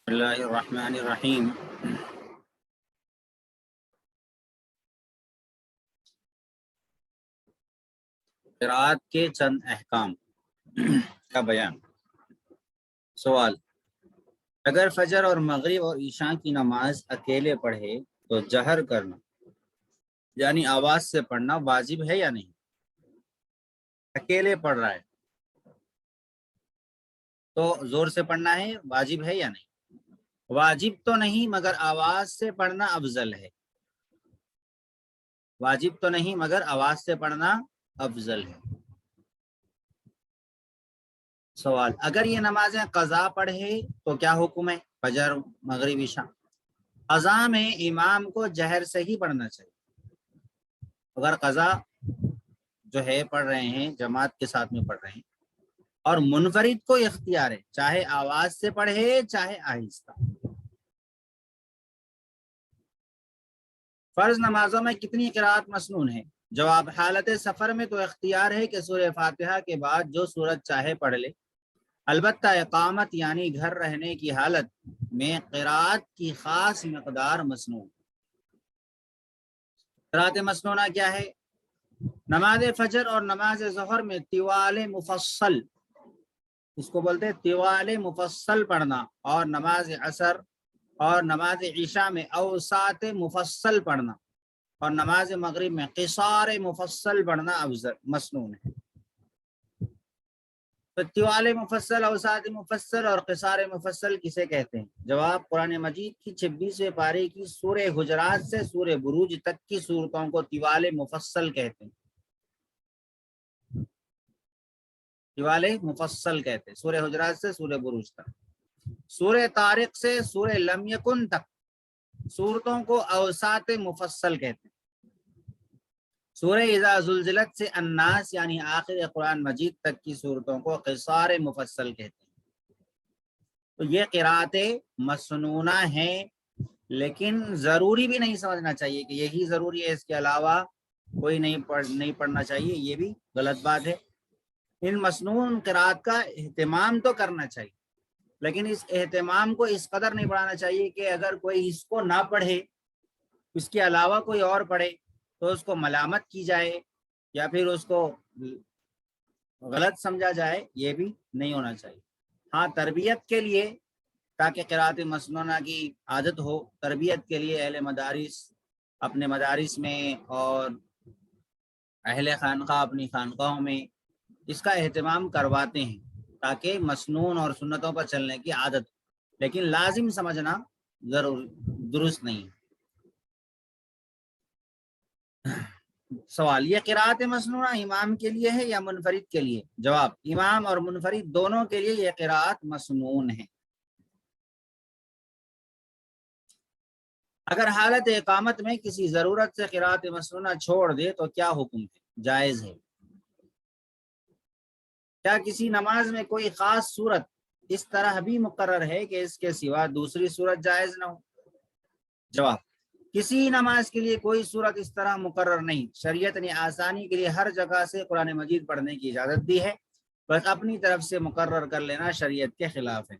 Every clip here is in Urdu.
بسم اللہ الرحمن الرحیم۔ قرأت کے چند احکام کا بیان۔ سوال: اگر فجر اور مغرب اور عشاء کی نماز اکیلے پڑھے تو جہر کرنا یعنی آواز سے پڑھنا واجب ہے یا نہیں؟ اکیلے پڑھ رہا ہے تو زور سے پڑھنا ہے، واجب ہے یا نہیں؟ واجب تو نہیں مگر آواز سے پڑھنا افضل ہے۔ واجب تو نہیں مگر آواز سے پڑھنا افضل ہے۔ سوال: اگر یہ نمازیں قضا پڑھے تو کیا حکم ہے؟ فجر، مغرب، عشاء۔ قضا میں امام کو جہر سے ہی پڑھنا چاہیے۔ اگر قضا جو ہے پڑھ رہے ہیں، جماعت کے ساتھ میں پڑھ رہے ہیں اور منفرد کو اختیار ہے، چاہے آواز سے پڑھے چاہے آہستہ۔ فرض نمازوں میں کتنی قرأت مسنون ہے؟ جواب: حالت سفر میں تو اختیار ہے کہ سورہ فاتحہ کے بعد جو سورت چاہے پڑھ لے، البتہ اقامت یعنی گھر رہنے کی حالت میں قرأت کی خاص مقدار مسنون۔ قرأت مسنونہ کیا ہے؟ نماز فجر اور نماز ظہر میں طوال مفصل، اس کو بولتے ہیں طوال مفصل پڑھنا، اور نماز عصر اور نماز عشاء میں اوساط مفصل پڑھنا، اور نماز مغرب میں قصار مفصل پڑھنا افضل مسنون ہے۔ تو طوال مفصل، اوساط مفصل اور قصار مفصل کسے کہتے ہیں؟ جواب: قرآن مجید کی 26ویں پارے کی سورہ حجرات سے سورہ بروج تک کی سورتوں کو طوال مفصل کہتے ہیں۔ طوال مفصل کہتے ہیں سورہ حجرات سے سورہ بروج تک۔ سورہ طارق سے سورہ لم یکن تک سورتوں کو اوساط مفصل کہتے ہیں۔ سورہ اذا زلزلت سے الناس یعنی آخر قرآن مجید تک کی سورتوں کو قصار مفصل کہتے ہیں۔ تو یہ قرأت مسنونہ ہیں، لیکن ضروری بھی نہیں سمجھنا چاہیے کہ یہی ضروری ہے، اس کے علاوہ کوئی نہیں پڑھنا چاہیے، یہ بھی غلط بات ہے۔ ان مسنون قرأت کا اہتمام تو کرنا چاہیے، لیکن اس اہتمام کو اس قدر نہیں بڑھانا چاہیے کہ اگر کوئی اس کو نہ پڑھے، اس کے علاوہ کوئی اور پڑھے تو اس کو ملامت کی جائے یا پھر اس کو غلط سمجھا جائے، یہ بھی نہیں ہونا چاہیے۔ ہاں، تربیت کے لیے، تاکہ قرأت مسنونہ کی عادت ہو، تربیت کے لیے اہل مدارس اپنے مدارس میں اور اہل خانقاہ اپنی خانقاہوں میں اس کا اہتمام کرواتے ہیں تاکہ مسنون اور سنتوں پر چلنے کی عادت ہو، لیکن لازم سمجھنا ضرور درست نہیں۔ سوال: یہ قرأت مسنونہ امام کے لیے ہے یا منفرد کے لیے؟ جواب: امام اور منفرد دونوں کے لیے یہ قرأت مسنون ہے۔ اگر حالت اقامت میں کسی ضرورت سے قرأت مسنونہ چھوڑ دے تو کیا حکم ہے؟ جائز ہے۔ کیا کسی نماز میں کوئی خاص صورت اس طرح بھی مقرر ہے کہ اس کے سوا دوسری صورت جائز نہ ہو؟ جواب: کسی نماز کے لیے کوئی صورت اس طرح مقرر نہیں۔ شریعت نے آسانی کے لیے ہر جگہ سے قرآن مجید پڑھنے کی اجازت دی ہے، بس اپنی طرف سے مقرر کر لینا شریعت کے خلاف ہے۔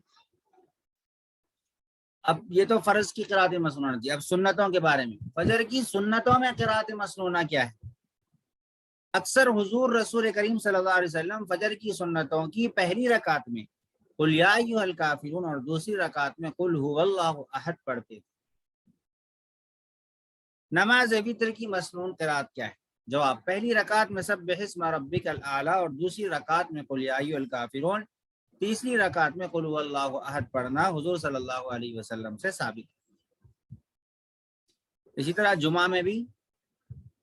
اب یہ تو فرض کی قرأت مسنونہ تھی، اب سنتوں کے بارے میں۔ فجر کی سنتوں میں قرأت مسنونہ کیا ہے؟ اکثر حضور رسول کریم صلی اللہ علیہ وسلم فجر کی سنتوں کی پہلی رکعت میں قل یا ایھا الکافرون اور دوسری رکعت میں قل ھو اللہ احد پڑھتے تھے۔ نماز وتر کی مسنون قرأت کیا ہے؟ جواب: پہلی رکعت میں سبح اسم ربک الاعلی اور دوسری رکعت میں قل یا ایھا الکافرون، تیسری رکعت میں قل ھو اللہ احد پڑھنا حضور صلی اللہ علیہ وسلم سے ثابت ہے۔ اسی طرح جمعہ میں بھی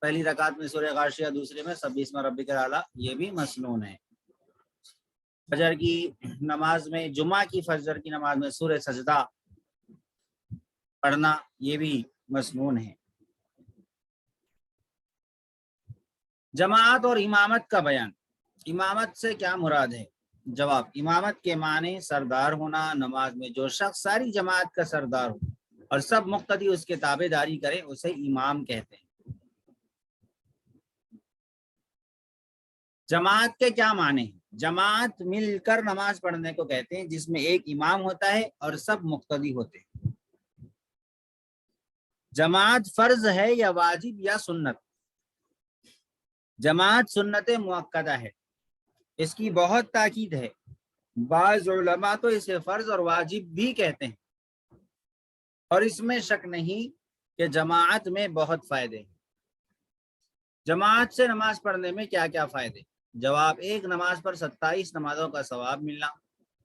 پہلی رکعت میں سورہ غاشیہ، دوسرے میں سبح اسم ربک الاعلی، یہ بھی مسنون ہے۔ فجر کی نماز میں، جمعہ کی فجر کی نماز میں سورہ سجدہ پڑھنا یہ بھی مسنون ہے۔ جماعت اور امامت کا بیان۔ امامت سے کیا مراد ہے؟ جواب: امامت کے معنی سردار ہونا، نماز میں جو شخص ساری جماعت کا سردار ہو اور سب مقتدی اس کے تابع داری کرے اسے امام کہتے ہیں۔ جماعت کے کیا معنی ہیں؟ جماعت مل کر نماز پڑھنے کو کہتے ہیں جس میں ایک امام ہوتا ہے اور سب مقتدی ہوتے ہیں۔ جماعت فرض ہے یا واجب یا سنت؟ جماعت سنت مؤکدہ ہے، اس کی بہت تاکید ہے۔ بعض علماء تو اسے فرض اور واجب بھی کہتے ہیں، اور اس میں شک نہیں کہ جماعت میں بہت فائدے ہیں۔ جماعت سے نماز پڑھنے میں کیا کیا فائدے؟ جواب: ایک، نماز پر 27 نمازوں کا ثواب ملنا،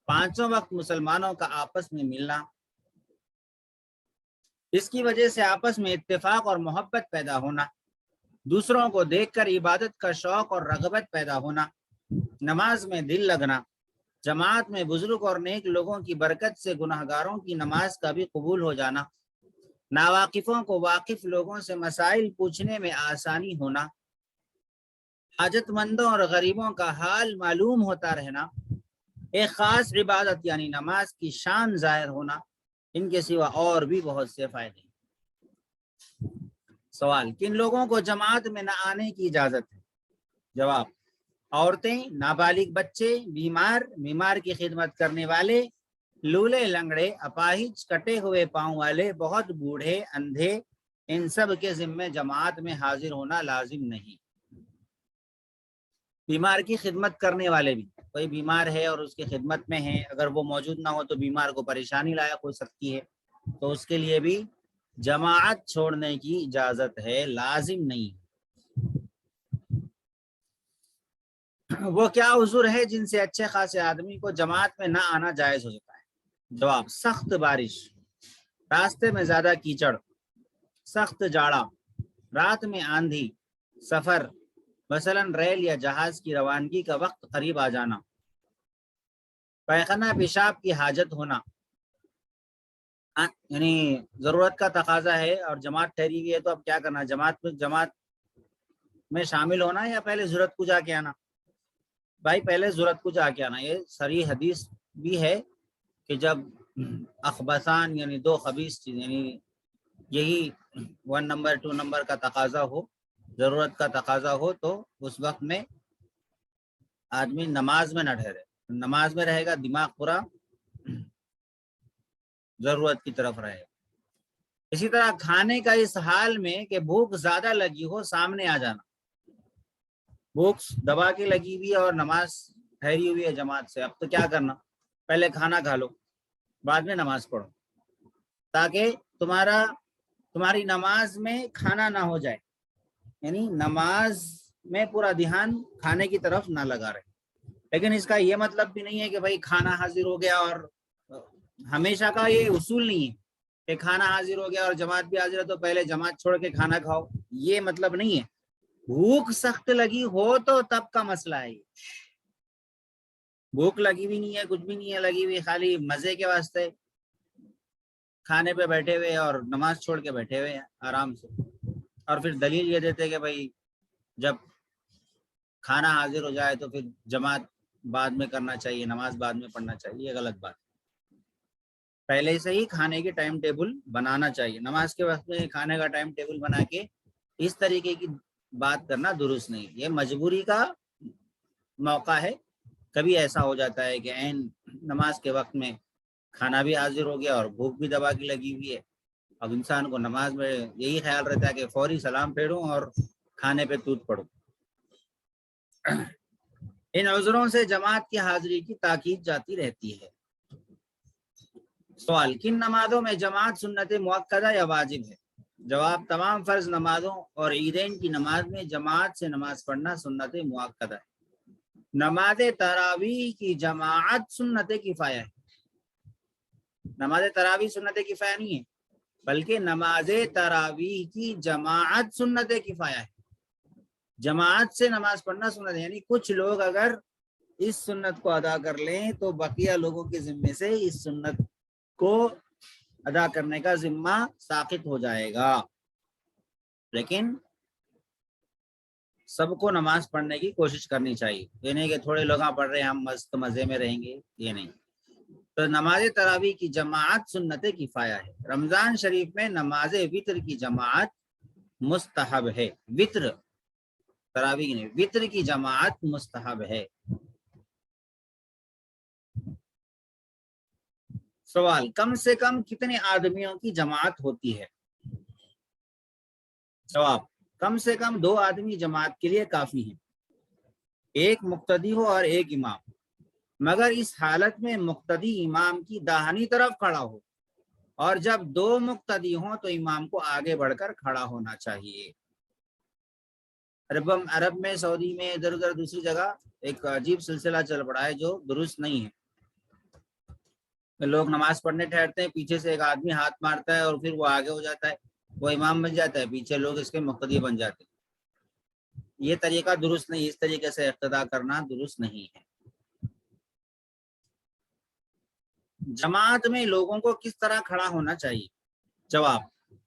5 وقت مسلمانوں کا آپس میں ملنا، اس کی وجہ سے آپس میں اتفاق اور محبت پیدا ہونا، دوسروں کو دیکھ کر عبادت کا شوق اور رغبت پیدا ہونا، نماز میں دل لگنا، جماعت میں بزرگ اور نیک لوگوں کی برکت سے گناہگاروں کی نماز کا بھی قبول ہو جانا، ناواقفوں کو واقف لوگوں سے مسائل پوچھنے میں آسانی ہونا، حاجت مندوں اور غریبوں کا حال معلوم ہوتا رہنا، ایک خاص عبادت یعنی نماز کی شان ظاہر ہونا، ان کے سوا اور بھی بہت سے فائدے۔ سوال: کن لوگوں کو جماعت میں نہ آنے کی اجازت ہے؟ جواب: عورتیں، نابالغ بچے، بیمار کی خدمت کرنے والے، لولے لنگڑے، اپاہج، کٹے ہوئے پاؤں والے، بہت بوڑھے، اندھے، ان سب کے ذمے جماعت میں حاضر ہونا لازم نہیں۔ بیمار کی خدمت کرنے والے بھی، کوئی بیمار ہے اور اس کی خدمت میں ہے، اگر وہ موجود نہ ہو تو بیمار کو پریشانی لاحق ہو سکتی ہے، تو اس کے لیے بھی جماعت چھوڑنے کی اجازت ہے، لازم نہیں۔ وہ کیا عذر ہے جن سے اچھے خاصے آدمی کو جماعت میں نہ آنا جائز ہو سکتا ہے؟ جواب: سخت بارش، راستے میں زیادہ کیچڑ، سخت جاڑا، رات میں آندھی، سفر مثلاً ریل یا جہاز کی روانگی کا وقت قریب آ جانا، پیخانہ پیشاب کی حاجت ہونا، یعنی ضرورت کا تقاضا ہے اور جماعت ٹھہری ہوئی ہے تو اب کیا کرنا، جماعت میں شامل ہونا یا پہلے ضرورت کو جا کے آنا؟ بھائی پہلے ضرورت کو جا کے آنا۔ یہ صریح حدیث بھی ہے کہ جب اخبثان یعنی دو خبیث چیز، یعنی یہی 1 نمبر 2 نمبر کا تقاضا ہو، ضرورت کا تقاضا ہو، تو اس وقت میں آدمی نماز میں نہ ٹھہرے، نماز میں رہے گا دماغ پورا ضرورت کی طرف رہے گا۔ اسی طرح کھانے کا اس حال میں کہ بھوک زیادہ لگی ہو سامنے آ جانا، بھوک دبا کے لگی ہوئی ہے اور نماز ٹھہری ہوئی ہے جماعت سے، اب تو کیا کرنا، پہلے کھانا کھا لو بعد میں نماز پڑھو، تاکہ تمہاری نماز میں کھانا نہ ہو جائے، یعنی نماز میں پورا دھیان کھانے کی طرف نہ لگا رہے۔ لیکن اس کا یہ مطلب بھی نہیں ہے کہ بھائی کھانا حاضر ہو گیا، اور ہمیشہ کا یہ اصول نہیں ہے کہ کھانا حاضر ہو گیا اور جماعت بھی حاضر ہے تو پہلے جماعت چھوڑ کے کھانا کھاؤ، یہ مطلب نہیں ہے۔ بھوک سخت لگی ہو تو تب کا مسئلہ ہے، بھوک لگی بھی نہیں ہے، کچھ بھی نہیں ہے لگی ہوئی، خالی مزے کے واسطے کھانے پہ بیٹھے ہوئے اور نماز چھوڑ کے بیٹھے ہوئے آرام سے، اور پھر دلیل یہ دیتے کہ بھائی جب کھانا حاضر ہو جائے تو پھر جماعت بعد میں کرنا چاہیے، نماز بعد میں پڑھنا چاہیے، یہ غلط بات ہے۔ پہلے سے ہی کھانے کی ٹائم ٹیبل بنانا چاہیے، نماز کے وقت میں کھانے کا ٹائم ٹیبل بنا کے اس طریقے کی بات کرنا درست نہیں، یہ مجبوری کا موقع ہے، کبھی ایسا ہو جاتا ہے کہ عین نماز کے وقت میں کھانا بھی حاضر ہو گیا اور بھوک بھی دبا کی لگی ہوئی ہے، اب انسان کو نماز میں یہی خیال رہتا ہے کہ فوری سلام پھیروں اور کھانے پہ تود پڑوں۔ ان عذروں سے جماعت کی حاضری کی تاکید جاتی رہتی ہے۔ سوال: کن نمازوں میں جماعت سنت مؤکدہ یا واجب ہے؟ جواب: تمام فرض نمازوں اور عیدین کی نماز میں جماعت سے نماز پڑھنا سنت مؤکدہ ہے۔ نماز تراویح کی جماعت سنت کفایہ ہے، نماز تراویح سنت کفایہ نہیں ہے، بلکہ نماز تراویح کی جماعت سنت کفایہ ہے، جماعت سے نماز پڑھنا سنت ہے، یعنی کچھ لوگ اگر اس سنت کو ادا کر لیں تو بقیہ لوگوں کے ذمے سے اس سنت کو ادا کرنے کا ذمہ ساقط ہو جائے گا، لیکن سب کو نماز پڑھنے کی کوشش کرنی چاہیے، یہ نہیں کہ تھوڑے لوگ پڑھ رہے ہیں ہم مست مزے میں رہیں گے، یہ نہیں۔ تو نماز تراویح کی جماعت سنت کفایہ ہے۔ رمضان شریف میں نماز وتر کی جماعت مستحب ہے، وتر تراویح نہیں، وتر کی جماعت مستحب ہے۔ سوال، کم سے کم کتنے آدمیوں کی جماعت ہوتی ہے؟ جواب، کم سے کم 2 آدمی جماعت کے لیے کافی ہیں، ایک مقتدی ہو اور ایک امام، مگر اس حالت میں مقتدی امام کی داہنی طرف کھڑا ہو، اور جب 2 مقتدی ہوں تو امام کو آگے بڑھ کر کھڑا ہونا چاہیے۔ عرب میں، سعودی میں، ادھر ادھر دوسری جگہ ایک عجیب سلسلہ چل پڑا ہے جو درست نہیں ہے۔ لوگ نماز پڑھنے ٹھہرتے ہیں، پیچھے سے ایک آدمی ہاتھ مارتا ہے اور پھر وہ آگے ہو جاتا ہے، وہ امام بن جاتا ہے، پیچھے لوگ اس کے مقتدی بن جاتے ہیں۔ یہ طریقہ درست نہیں، اس طریقے سے اقتداء کرنا درست نہیں ہے۔ جماعت میں لوگوں کو کس طرح کھڑا ہونا چاہیے؟ جواب،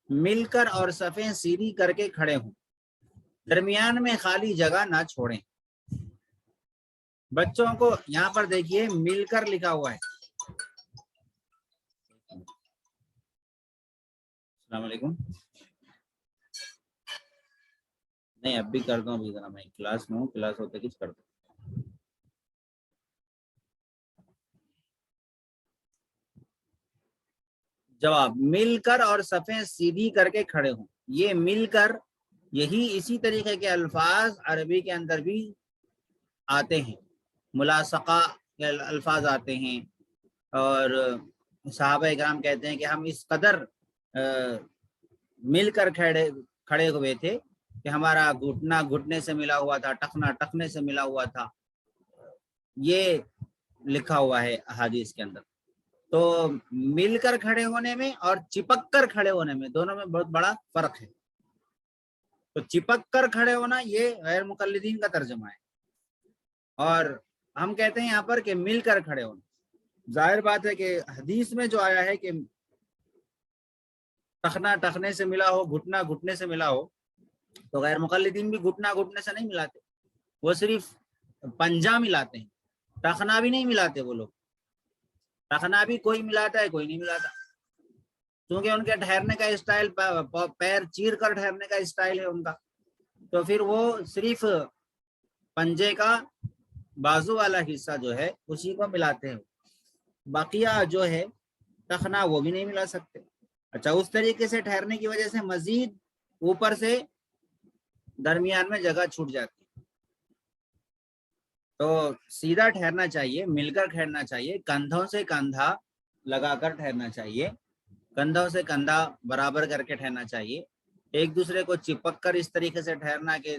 مل کر اور صفیں سیدھی کر کے کھڑے ہوں، درمیان میں خالی جگہ نہ چھوڑیں۔ بچوں کو یہاں پر دیکھیے مل کر لکھا ہوا ہے۔ السلام علیکم۔ نہیں اب بھی کرتا ہوں، ابھی ذرا میں کلاس میں ہوں، کلاس ہوتے کچھ کرتا ہوں۔ جواب، مل کر اور صفیں سیدھی کر کے کھڑے ہوں۔ یہ مل کر، یہی اسی طریقے کے الفاظ عربی کے اندر بھی آتے ہیں، ملاصقہ کے الفاظ آتے ہیں، اور صحابہ اکرام کہتے ہیں کہ ہم اس قدر مل کر کھڑے ہوئے تھے کہ ہمارا گھٹنا گھٹنے سے ملا ہوا تھا، ٹخنا ٹخنے سے ملا ہوا تھا۔ یہ لکھا ہوا ہے احادیث کے اندر۔ تو مل کر کھڑے ہونے میں اور چپک کر کھڑے ہونے میں، دونوں میں بہت بڑا فرق ہے۔ تو چپک کر کھڑے ہونا یہ غیر مقلدین کا ترجمہ ہے، اور ہم کہتے ہیں یہاں پر کہ مل کر کھڑے ہونا۔ ظاہر بات ہے کہ حدیث میں جو آیا ہے کہ ٹخنا ٹخنے سے ملا ہو، گھٹنا گھٹنے سے ملا ہو، تو غیر مقلدین بھی گھٹنا گھٹنے سے نہیں ملاتے، وہ صرف پنجہ ملاتے ہیں، ٹخنا بھی نہیں ملاتے۔ وہ لوگ ٹخنا بھی کوئی ملاتا ہے، کوئی نہیں ملاتا، کیونکہ ان کے ٹھہرنے کا اسٹائل پیر چیر کر ٹھہرنے کا اسٹائل ہے ان کا، تو پھر وہ صرف پنجے کا بازو والا حصہ جو ہے اسی کو ملاتے ہیں، بقیہ جو ہے ٹخنا وہ بھی نہیں ملا سکتے۔ اچھا، اس طریقے سے ٹھہرنے کی وجہ سے مزید اوپر سے درمیان میں جگہ چھوٹ جاتی ہے۔ تو سیدھا ٹھہرنا چاہیے، مل کر ٹھہرنا چاہیے، کندھوں سے کندھا لگا کر ٹھہرنا چاہیے، کندھوں سے کندھا برابر کر کے ٹھہرنا چاہیے۔ ایک دوسرے کو چپک کر اس طریقے سے ٹھہرنا کہ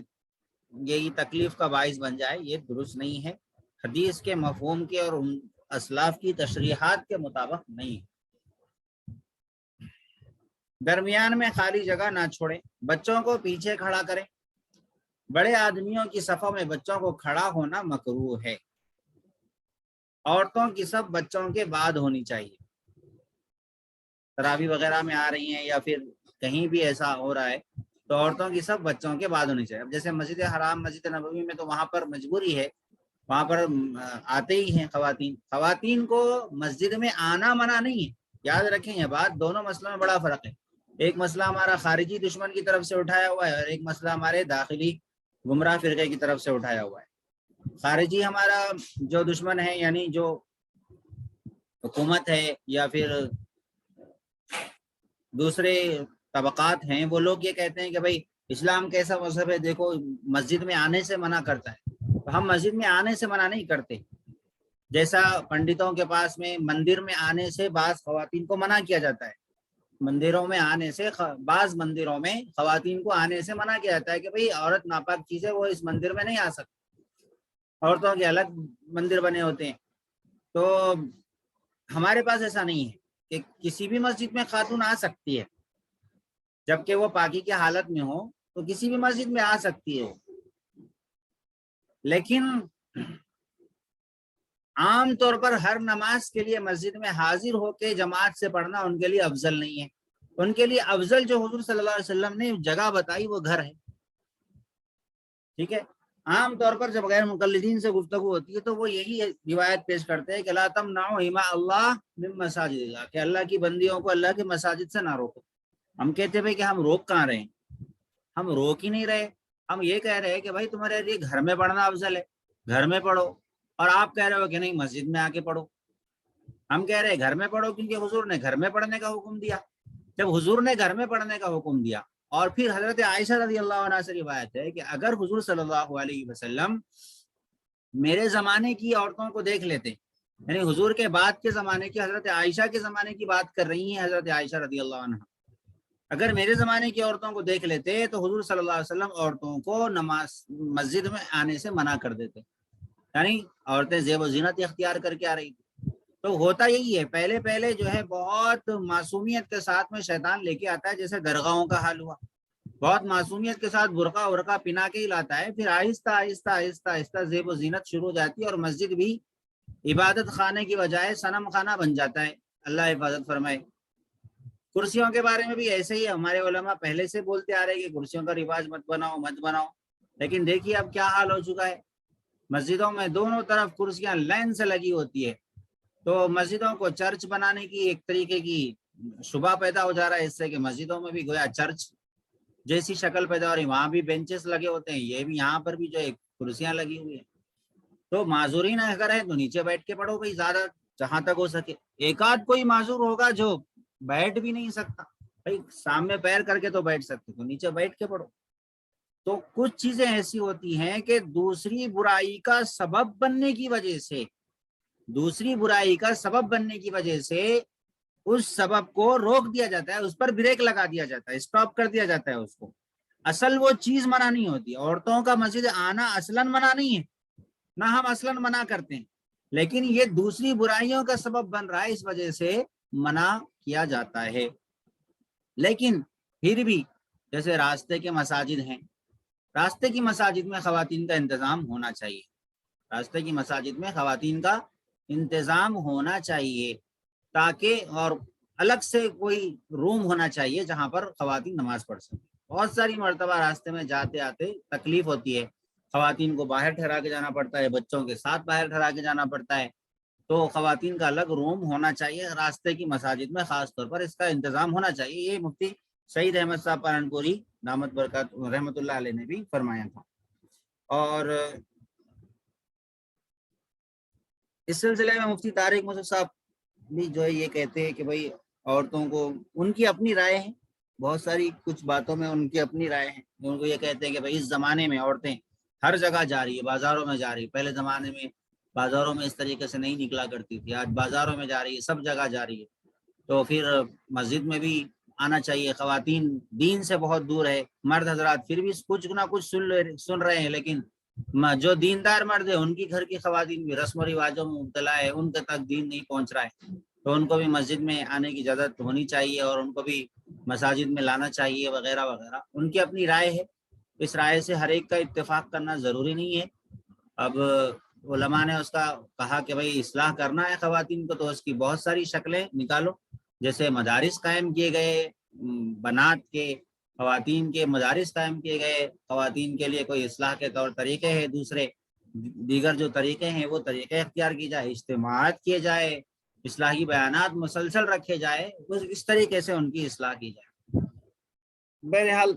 یہی تکلیف کا باعث بن جائے، یہ درست نہیں ہے، حدیث کے مفہوم کے اور اسلاف کی تشریحات کے مطابق نہیں ہے۔ درمیان میں خالی جگہ نہ چھوڑیں، بچوں کو پیچھے کھڑا کریں، بڑے آدمیوں کی صفوں میں بچوں کو کھڑا ہونا مکروہ ہے۔ عورتوں کی صف بچوں کے بعد ہونی چاہیے، تراویح وغیرہ میں آ رہی ہیں یا پھر کہیں بھی ایسا ہو رہا ہے تو عورتوں کی صف بچوں کے بعد ہونی چاہیے۔ اب جیسے مسجد حرام، مسجد نبوی میں تو وہاں پر مجبوری ہے، وہاں پر آتے ہی ہیں خواتین کو مسجد میں آنا منع نہیں ہے، یاد رکھیں یہ بات، دونوں مسئلوں میں بڑا فرق ہے۔ ایک مسئلہ ہمارا خارجی دشمن کی طرف سے اٹھایا ہوا ہے، اور ایک مسئلہ ہمارے داخلی گمراہ فرقے کی طرف سے اٹھایا ہوا ہے۔ خارجی ہمارا جو دشمن ہے، یعنی جو حکومت ہے یا پھر دوسرے طبقات ہیں، وہ لوگ یہ کہتے ہیں کہ بھائی اسلام کیسا مذہب ہے، دیکھو مسجد میں آنے سے منع کرتا ہے۔ تو ہم مسجد میں آنے سے منع نہیں کرتے، جیسا پنڈتوں کے پاس میں مندر میں آنے سے بعض خواتین کو منع کیا جاتا ہے، مندروں میں آنے سے، بعض مندروں میں خواتین کو آنے سے منع کیا جاتا ہے کہ بھئی عورت ناپاک چیز ہے، وہ اس مندر میں نہیں آ سکتی، عورتوں کے الگ مندر بنے ہوتے ہیں۔ تو ہمارے پاس ایسا نہیں ہے کہ کسی بھی مسجد میں خاتون آ سکتی ہے، جبکہ وہ پاکی کی حالت میں ہو تو کسی بھی مسجد میں آ سکتی ہے، لیکن عام طور پر ہر نماز کے لیے مسجد میں حاضر ہو کے جماعت سے پڑھنا ان کے لیے افضل نہیں ہے۔ ان کے لیے افضل جو حضور صلی اللہ علیہ وسلم نے جگہ بتائی وہ گھر ہے، ٹھیک ہے۔ عام طور پر جب غیر مقلدین سے گفتگو ہوتی ہے تو وہ یہی روایت پیش کرتے ہیں کہ لا تمنعوا اماء اللہ من مساجد اللہ، کہ اللہ کی بندیوں کو اللہ کے مساجد سے نہ روکو۔ ہم کہتے ہیں کہ ہم روک کہاں رہے ہیں، ہم روک ہی نہیں رہے، ہم یہ کہہ رہے ہیں کہ بھائی تمہارے لیے گھر میں پڑھنا افضل ہے، گھر میں پڑھو، اور آپ کہہ رہے ہو کہ نہیں مسجد میں آ کے پڑھو۔ ہم کہہ رہے گھر میں پڑھو کیونکہ حضور نے گھر میں پڑھنے کا حکم دیا. جب حضور نے گھر میں پڑھنے کا حکم دیا اور پھر حضرت عائشہ رضی اللہ عنہا سے روایت ہے کہ اگر حضور صلی اللہ علیہ وسلم میرے زمانے کی عورتوں کو دیکھ لیتے, یعنی حضور کے بعد کے زمانے کی, حضرت عائشہ کے زمانے کی بات کر رہی ہیں حضرت عائشہ رضی اللہ عنہا, اگر میرے زمانے کی عورتوں کو دیکھ لیتے تو حضور صلی اللہ علیہ وسلم عورتوں کو نماز مسجد میں آنے سے منع کر دیتے, یعنی عورتیں زیب و زینت اختیار کر کے آ رہی تھی. تو ہوتا یہی ہے, پہلے پہلے جو ہے بہت معصومیت کے ساتھ میں شیطان لے کے آتا ہے, جیسے درگاہوں کا حال ہوا, بہت معصومیت کے ساتھ برقع ورقع پنا کے ہی لاتا ہے, پھر آہستہ آہستہ آہستہ آہستہ زیب و زینت شروع ہو جاتی ہے اور مسجد بھی عبادت خانے کی بجائے صنم خانہ بن جاتا ہے. اللہ حفاظت فرمائے. کرسیوں کے بارے میں بھی ایسے ہی ہمارے علماء پہلے سے بولتے آ رہے کہ کرسیوں کا رواج مت بناؤ مت بناؤ, لیکن دیکھیے اب کیا حال ہو چکا ہے. مسجدوں میں دونوں طرف کرسیاں لائن سے لگی ہوتی ہے, تو مسجدوں کو چرچ بنانے کی ایک طریقے کی شبہ پیدا ہو جا رہا ہے اس سے کہ مسجدوں میں بھی گویا چرچ جیسی شکل پیدا ہو رہی, وہاں بھی بینچز لگے ہوتے ہیں, یہ بھی یہاں پر بھی جو ہے کرسیاں لگی ہوئی ہیں. تو معذورین اگر ہے تو نیچے بیٹھ کے پڑھو بھائی, زیادہ جہاں تک ہو سکے. ایک آدھ کوئی معذور ہوگا جو بیٹھ بھی نہیں سکتا, بھائی سامنے پیر کر کے تو بیٹھ سکتے, تو نیچے بیٹھ کے پڑھو. تو کچھ چیزیں ایسی ہوتی ہیں کہ دوسری برائی کا سبب بننے کی وجہ سے, دوسری برائی کا سبب بننے کی وجہ سے اس سبب کو روک دیا جاتا ہے, اس پر بریک لگا دیا جاتا ہے, اسٹاپ کر دیا جاتا ہے اس کو. اصل وہ چیز منع نہیں ہوتی. عورتوں کا مسجد آنا اصلاً منع نہیں ہے, نہ ہم اصلاً منع کرتے ہیں, لیکن یہ دوسری برائیوں کا سبب بن رہا ہے, اس وجہ سے منع کیا جاتا ہے. لیکن پھر بھی جیسے راستے کے مساجد ہیں, راستے کی مساجد میں خواتین کا انتظام ہونا چاہیے, راستے کی مساجد میں خواتین کا انتظام ہونا چاہیے, تاکہ اور الگ سے کوئی روم ہونا چاہیے جہاں پر خواتین نماز پڑھ سکیں. بہت ساری مرتبہ راستے میں جاتے آتے تکلیف ہوتی ہے, خواتین کو باہر ٹھہرا کے جانا پڑتا ہے, بچوں کے ساتھ باہر ٹھہرا کے جانا پڑتا ہے. تو خواتین کا الگ روم ہونا چاہیے راستے کی مساجد میں, خاص طور پر اس کا انتظام ہونا چاہیے. یہ مفتی سعید احمد صاحب پالنپوری دامت برکات رحمۃ اللہ علیہ نے بھی فرمایا تھا. اور اس سلسلے میں مفتی طارق مصعب صاحب بھی جو ہے یہ کہتے ہیں کہ بھائی عورتوں کو, ان کی اپنی رائے ہیں, بہت ساری کچھ باتوں میں ان کی اپنی رائے ہیں. ان کو یہ کہتے ہیں کہ بھائی اس زمانے میں عورتیں ہر جگہ جا رہی ہے, بازاروں میں جا رہی ہے. پہلے زمانے میں بازاروں میں اس طریقے سے نہیں نکلا کرتی تھی, آج بازاروں میں جا رہی ہے, سب جگہ جا رہی ہے. تو پھر مسجد میں بھی آنا چاہیے. خواتین دین سے بہت دور ہے, مرد حضرات پھر بھی کچھ نہ کچھ سن رہے ہیں, لیکن جو دیندار مرد ہے ان کی گھر کی خواتین بھی رسم و رواجوں میں مبتلا ہے, ان تک دین نہیں پہنچ رہا ہے. تو ان کو بھی مسجد میں آنے کی اجازت ہونی چاہیے اور ان کو بھی مساجد میں لانا چاہیے وغیرہ وغیرہ. ان کی اپنی رائے ہے, اس رائے سے ہر ایک کا اتفاق کرنا ضروری نہیں ہے. اب علماء نے اس کا کہا کہ بھائی اصلاح کرنا ہے خواتین کو, تو اس کی بہت ساری شکلیں نکالو. جیسے مدارس قائم کیے گئے, بنات کے خواتین کے مدارس قائم کیے گئے, خواتین کے لیے کوئی اصلاح کے طور طریقے ہیں, دوسرے دیگر جو طریقے ہیں وہ طریقے اختیار کی جائے, اجتماعات کیے جائے, اصلاحی بیانات مسلسل رکھے جائے, اس طریقے سے ان کی اصلاح کی جائے. بہرحال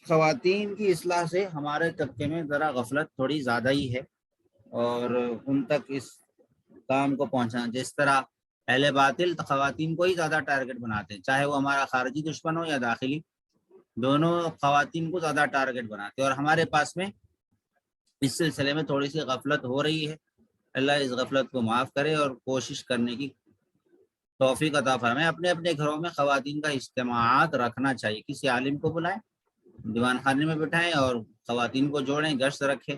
خواتین کی اصلاح سے ہمارے طبقے میں ذرا غفلت تھوڑی زیادہ ہی ہے, اور ان تک اس کام کو پہنچانا, جس طرح اہل باطل خواتین کو ہی زیادہ ٹارگٹ بناتے ہیں, چاہے وہ ہمارا خارجی دشمن ہو یا داخلی, دونوں خواتین کو زیادہ ٹارگٹ بناتے ہیں. اور ہمارے پاس میں اس سلسلے میں تھوڑی سی غفلت ہو رہی ہے. اللہ اس غفلت کو معاف کرے اور کوشش کرنے کی توفیق عطا فرمائے. اپنے اپنے گھروں میں خواتین کا اجتماعات رکھنا چاہیے, کسی عالم کو بلائیں, دیوان خانے میں بٹھائیں اور خواتین کو جوڑیں, گشت رکھیں,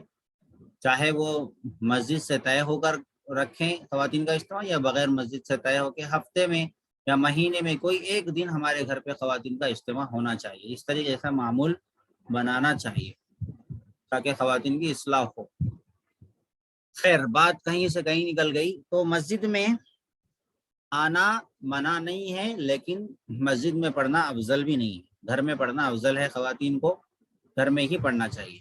چاہے وہ مسجد سے طے ہو کر رکھیں خواتین کا اجتماع, یا بغیر مسجد سے طے ہو کے ہفتے میں یا مہینے میں کوئی ایک دن ہمارے گھر پہ خواتین کا اجتماع ہونا چاہیے. اس طریقے سے معمول بنانا چاہیے تاکہ خواتین کی اصلاح ہو. خیر, بات کہیں سے کہیں نکل گئی. تو مسجد میں آنا منع نہیں ہے, لیکن مسجد میں پڑھنا افضل بھی نہیں ہے. گھر میں پڑھنا افضل ہے, خواتین کو گھر میں ہی پڑھنا چاہیے.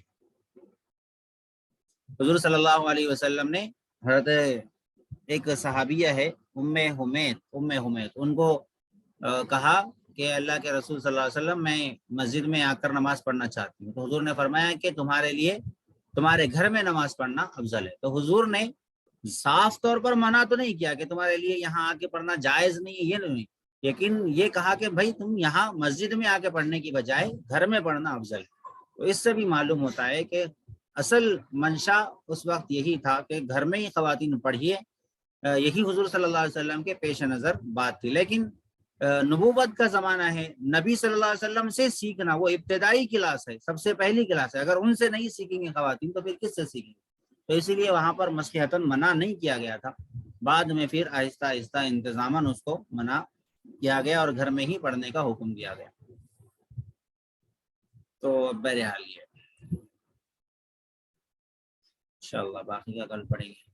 حضور صلی اللہ علیہ وسلم نے حضرت ایک صحابیہ ہے ام حمید, ان کو کہا کہ اللہ کے رسول صلی اللہ علیہ وسلم میں مسجد میں آ کر نماز پڑھنا چاہتی ہوں. تو حضور نے فرمایا کہ تمہارے لیے تمہارے گھر میں نماز پڑھنا افضل ہے. تو حضور نے صاف طور پر منع تو نہیں کیا کہ تمہارے لیے یہاں آ کے پڑھنا جائز نہیں ہے، یہ نہیں، لیکن یہ کہا کہ بھائی تم یہاں مسجد میں آ کے پڑھنے کی بجائے گھر میں پڑھنا افضل ہے۔ تو اس سے بھی معلوم ہوتا ہے کہ اصل منشا اس وقت یہی تھا کہ گھر میں ہی خواتین پڑھیے، یہی حضور صلی اللہ علیہ وسلم کے پیش نظر بات تھی۔ لیکن نبوت کا زمانہ ہے، نبی صلی اللہ علیہ وسلم سے سیکھنا وہ ابتدائی کلاس ہے، سب سے پہلی کلاس ہے، اگر ان سے نہیں سیکھیں گے خواتین تو پھر کس سے سیکھیں گے؟ تو اسی لیے وہاں پر مصلحتاً منع نہیں کیا گیا تھا، بعد میں پھر آہستہ آہستہ انتظاماً اس کو منع کیا گیا اور گھر میں ہی پڑھنے کا حکم دیا گیا۔ تو بہرحال یہ انشاءاللہ باقی کا کل پڑھیں گے۔